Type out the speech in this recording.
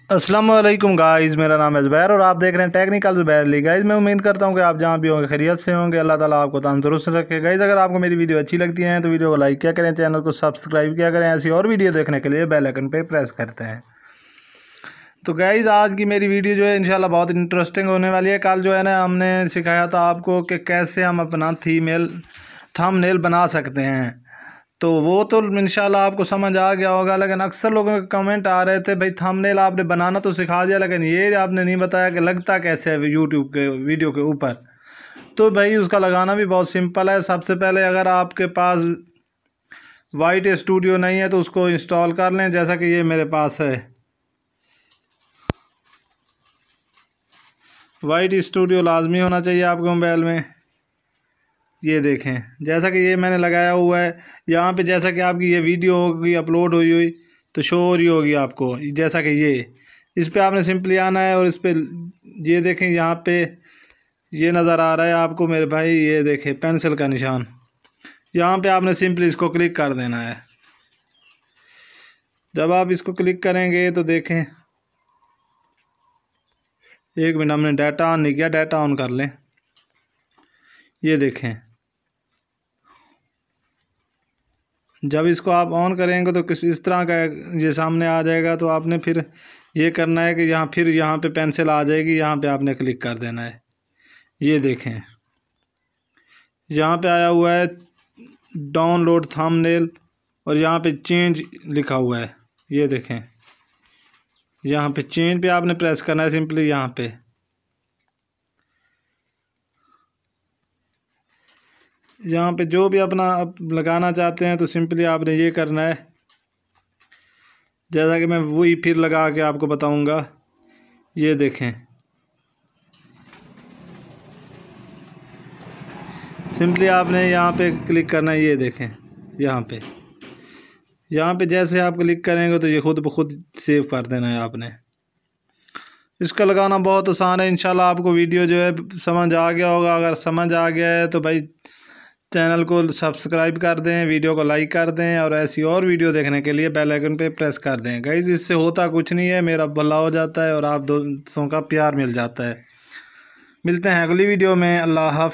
अस्सलाम वालेकुम गाइस, मेरा नाम है ज़ुबैर और आप देख रहे हैं टेक्निकल ज़ुबैर ली। गाइस मैं उम्मीद करता हूं कि आप जहां भी होंगे खैरियत से होंगे। अल्लाह ताला आपको तंदुरुस्त रखे। गाइस अगर आपको मेरी वीडियो अच्छी लगती है तो वीडियो को लाइक किया करें, चैनल को सब्सक्राइब किया करें। ऐसी और वीडियो देखने के लिए बेल आइकन पे प्रेस करते हैं। तो गाइस आज की मेरी वीडियो जो है इंशाल्लाह बहुत इंटरेस्टिंग होने वाली है। कल जो है ना हमने सिखाया था आपको कि कैसे हम अपना थंबनेल बना सकते हैं, तो वो तो इंशाल्लाह आपको समझ आ गया होगा। लेकिन अक्सर लोगों के कमेंट आ रहे थे, भाई थंबनेल आपने बनाना तो सिखा दिया लेकिन ये आपने नहीं बताया कि लगता कैसे है यूट्यूब के वीडियो के ऊपर। तो भाई उसका लगाना भी बहुत सिंपल है। सबसे पहले अगर आपके पास वाइट स्टूडियो नहीं है तो उसको इंस्टॉल कर लें, जैसा कि ये मेरे पास है। वाइट स्टूडियो लाजमी होना चाहिए आपके मोबाइल में। ये देखें जैसा कि ये मैंने लगाया हुआ है। यहाँ पे जैसा कि आपकी ये वीडियो होगी अपलोड हुई हुई तो शो हो रही होगी आपको, जैसा कि ये इस पे आपने सिंपली आना है और इस पे ये देखें, यहाँ पे ये नज़र आ रहा है आपको मेरे भाई, ये देखें पेंसिल का निशान। यहाँ पे आपने सिंपली इसको क्लिक कर देना है। जब आप इसको क्लिक करेंगे तो देखें, एक मिनट हमने डाटा ऑन नहीं किया, डाटा ऑन कर लें। ये देखें जब इसको आप ऑन करेंगे तो किस इस तरह का ये सामने आ जाएगा। तो आपने फिर ये करना है कि यहाँ पे पेंसिल आ जाएगी, यहाँ पे आपने क्लिक कर देना है। ये देखें यहाँ पे आया हुआ है डाउनलोड थंबनेल और यहाँ पे चेंज लिखा हुआ है। ये देखें यहाँ पे चेंज पे आपने प्रेस करना है सिंपली। यहाँ पे जो भी अपना लगाना चाहते हैं तो सिंपली आपने ये करना है, जैसा कि मैं वही फिर लगा के आपको बताऊंगा। ये देखें सिंपली आपने यहाँ पे क्लिक करना है। ये देखें यहाँ पे जैसे आप क्लिक करेंगे तो ये खुद ब खुद सेव कर देना है आपने। इसका लगाना बहुत आसान है। इंशाल्लाह आपको वीडियो जो है समझ आ गया होगा। अगर समझ आ गया है तो भाई चैनल को सब्सक्राइब कर दें, वीडियो को लाइक कर दें और ऐसी और वीडियो देखने के लिए बेल आइकन पे प्रेस कर दें। गाइस इससे होता कुछ नहीं है, मेरा भला हो जाता है और आप दोस्तों का प्यार मिल जाता है। मिलते हैं अगली वीडियो में। अल्लाह हाफ़िज़।